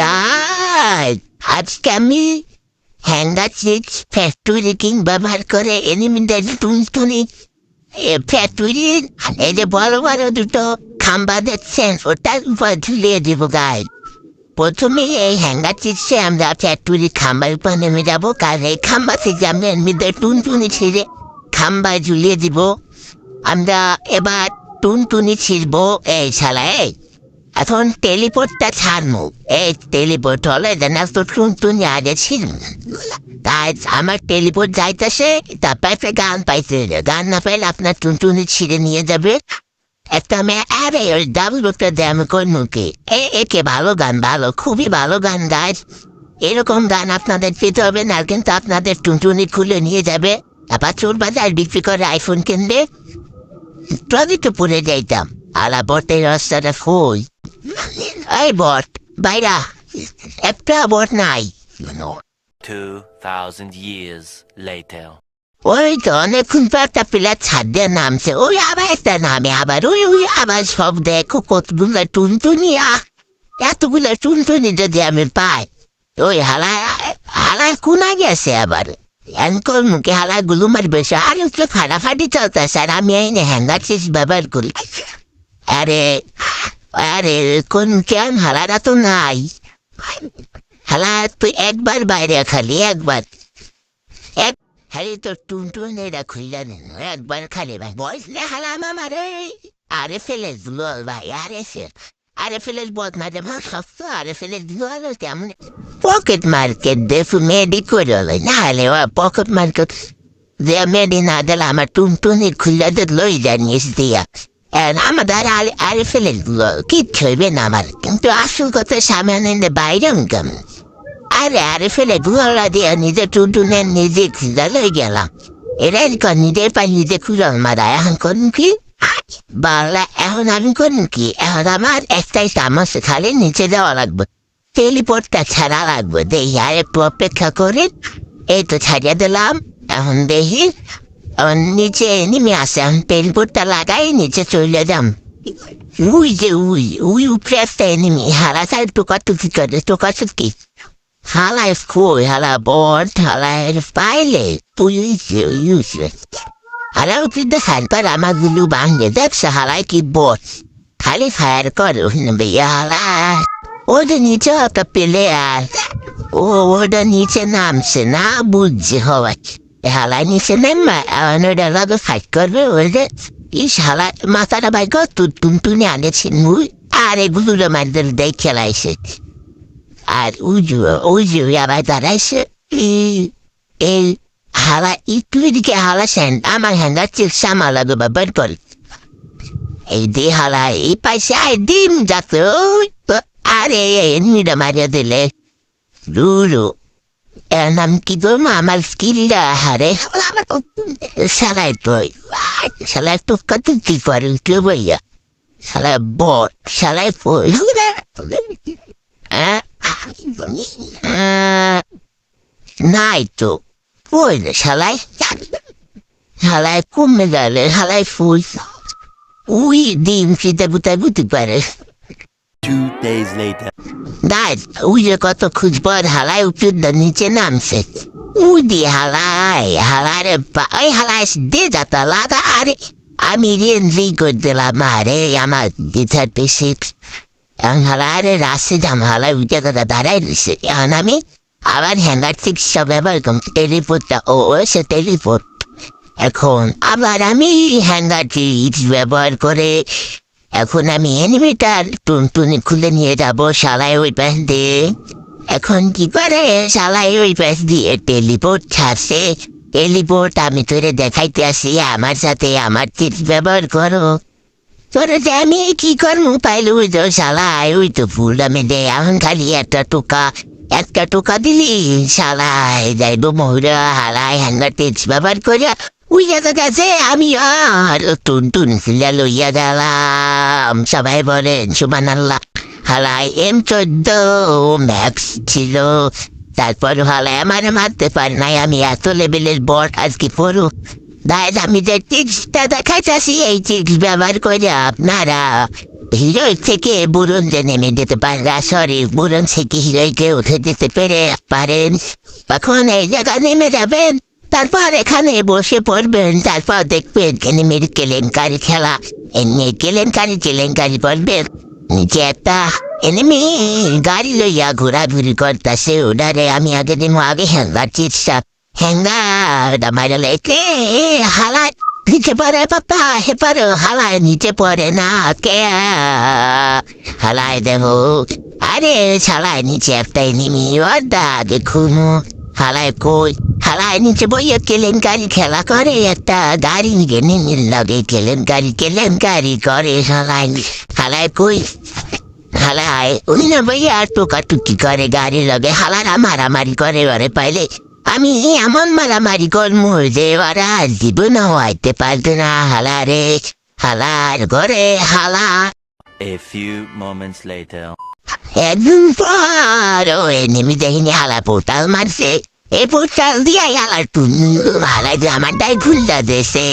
Guide, আজকে আমি hanger chips factory king ব্যবহার করে এনিমিদের টুনটুনি ফ্যাক্টরি এই যে বড় বড় দুটো খাম্বা দেখছেন ওটার উপর ঝুলিয়ে দিব গাইড। প্রথমে এই হ্যাঙ্গার চিপসে আমরা ফ্যাক্টরি খাম্বার উপর নেমে যাবো, কারণ এই খাম্বা থেকে আমরা এনিমিদের টুনটুনি ছিঁড়ে খাম্বায় ঝুলিয়ে দিব। আমরা এবার টুনটুনি ছিঁড়বো এই শালায়। এখন টেলিপোর্টটা ছাড়বো, এই টেলিপোর্ট হলে যেন তো টুনটুনি আগে ছিল। তাই আমার টেলিপোর্ট যাইতেছে, তারপর একটা গান পাইতে, গান না পাইলে আপনার টুনটুনি ছিঁড়ে নিয়ে যাবে। একটা মেয়ে আরে ওই ডাবল একটা দাম কর্মকে একে ভালো গান, ভালো খুবই ভালো গান গায়। এরকম গান আপনাদের পেতে হবে না, কিন্তু আপনাদের টুনটুনি খুলে নিয়ে যাবে। আবার চোর বাজার বিক্রি করে আইফোন কিনবে। তবে তো পড়ে যাইতাম আলা বটের রাস্তাটা ফুল। এই বট বাইরা, একটা বট নাই। 2,000 years later. ওই তো অনেকক্ষণ পর একটা প্লেয়ার ছাদ দিয়ে নামছে, ওই আবার একটা নামে, আবার ওই ওই আবার সব দেখো কতগুলো টুনটুনি। এতগুলো টুনটুনি যদি আমি পাই, ওই হালায় কোনা গেছে আবার এনকর মুখে হালাগুলো মারবে। আর একটু ফাটাফাটি চলতেছে, আর আমি এই হ্যাঙ্গার চিপস ব্যবহার করি। আরে আরে কোন কেন হালারা তো নাই। হালা তুই একবার বাইরে খালি একবার এক খালি তোর টুনটুন এরা খুললা নিন একবার খালি ভাই বয়স লে হালা আমার। আরে ফেলে দিল ভাই, আরে ফেলে বদ না দেব সস্ত, আরে ফেলে দিল কেমন পকেট মার্কেট দেখু মেডি করে না হলে পকেট মার্কেট যে মেডি না দিলে আমার টুনটুনি খুললা লই জানিস দিয়া আমাদের আরে ফেলে দিল কিচ্ছু হইবে না আমার। কিন্তু আসল কথা সামনে বাইরে কেমন আরে ফেলে গুলা দিয়ে নিজে টুনটুনে নিজে খুঁজা লই গেলাম। এরাই নিজের পাই নিজে খুঁজল মারা। এখন করুন কি বাংলা, এখন আমি করুন কি, এখন আমার একটাই চামচ খালি নিচে দেওয়া লাগবে, টেলিপোর্টটা ছাড়া লাগবে। দেখি আর একটু অপেক্ষা করে এই তো ছাড়িয়ে দিলাম। এখন দেখি নিচে নেমে আসে, এখন টেলিপোর্টটা লাগাই নিচে চলে যাম। উই যে উই উপরে একটা এনিমি হারা সাইড টোকাটুকি করে, টোকাটুকি হালায় কই হালা বট হালায় পাইলে তুই হালাও কিন্তু হালপার আমার গুলো ভাঙে দেখছে হালায় কি বট খালি ফায়ার করে হালা। ওদের নিচে একটা পেলে আর ওটা নিচে নামছে না বুঝছে হওয়ার হালায় নিচে নেমা ওটা লাগে ফাইট করবে। ওদের ইস হালা মাথাটা ভাই কর টুনটুনি আনেছেন মুই আর এগুলো মারদের দেখ খেলাইছে। আর উজু আবার দাঁড়াইছে এই হালা একটু দিকে হালাছেন আমার হ্যাঙ্গার চিপস আমার লাগে ব্যবহার করে এই দিয়ে হালা এই পাইছে আয় ডিম যাতে আরে নিটা মারিয়া দিলে রুরু এর নাম কি করবো আমার স্কিলটা হারে সালাই তো সালাই তো কত কি করে কেউ বইয়া সালাই বট সালাই নাই তো ওই রে শালাই শালায় কমে গেলে শালাই ফুল উই ডিম খেতে বুতে বুঝতে পারে। 2 days later. দাঁড় উই যে কত খুঁজবার হালায় উঠুর নিচে নামছে উই দিয়ে হালায় রে ওই হালায় দিয়ে যাতা লাগা। আরে আমি রেঞ্জি করে দিলাম আরে আমার গিটার পেশি হালায় রাস্তে যাম হালায় উঠে কথা দাঁড়াই দিছে। এখন আমি আবার হ্যাঙ্গার চিপস ব্যবহার করলাম টেলিপোর্টটা সে টেলিপোর্ট। এখন আবার আমি হ্যাঙ্গার চিপস ব্যবহার করে এখন আমি এনিমিটার টুনটুনি খুলে নিয়ে যাবো শালায় ওই পাশ দিয়ে। এখন কি করে শালায় ওই পাশ দিয়ে টেলিপোর্ট ছাড়ছে। টেলিপোর্ট আমি তোরে দেখাইতে আসি আমার সাথে আমার চিপস ব্যবহার করো। তোরে যে আমি কি করবো পাইলে ওই তো শালায় ওই তো ফুল আমি দে এখন খালি একটা টোকা দিলি শালায় যাইব মহুরা হালায় হ্যাঙ্গার টিপস ব্যবহার করিয়া উই গেছে। আমি আর টুনটুন খুলে লইয়া গেলাম। সবাই বলেন সুবহানাল্লাহ। হালায় M14 ম্যাক্স ছিল, তারপর হালায় আমার মারতে পারে নাই। আমি এত লেভেলের বট আজকে পড়ু দায় আমি যে টিপসটা দেখাইতেছি এই টিপস ব্যবহার করে আপনারা হিরো থেকে বুরঞ্জে নেমে যেতে পারে, সরি বুরঞ্জ থেকে হিরোইতে উঠে যেতে পারেন। তখন এই জায়গা নেমে যাবেন, তারপর এখানে বসে পড়বেন, তারপর দেখবেন এনিমির কেলেঙ্কারি খেলা। এমনি কেলেঙ্কারি পড়বেন। নিচে একটা এনিমি গাড়ি লইয়া ঘোরাঘুরি করতেছে, ওনারে আমি আগে দিন আগে হ্যাঙ্গার চিৎসা হ্যাঙ্গার মারা লেগে হালা নিচে পড়ে পাপা, হেপারো হালায় নিচে পড়ে না কে, হালায় দেখো, আরে শালায় নিচে একটা এনিমি ওদা দেখুন, হালায় কই, হালায় নিচে বইয়ে কেলেঙ্কারি খেলা করে, একটা গাড়ি নিয়ে লাগে কেলেঙ্কারি করে শালায়, হালায় কই, হালায় ওই না বইয়া টোকাটুকি করে গাড়ি লগে, হালারা মারামারি করে ওরে পাইলে আমি এমন মারামারি করমু যে ওরা জীবন হইতে পারত না, হালারে হালার ঘরে হালা। A few moments later. একদিন পর ও এনিমি দেখিনি হালা পোর্টাল মারছে, এই পোর্টাল দিয়ে হালার হালাই আমার ডাই খুললা দেশে।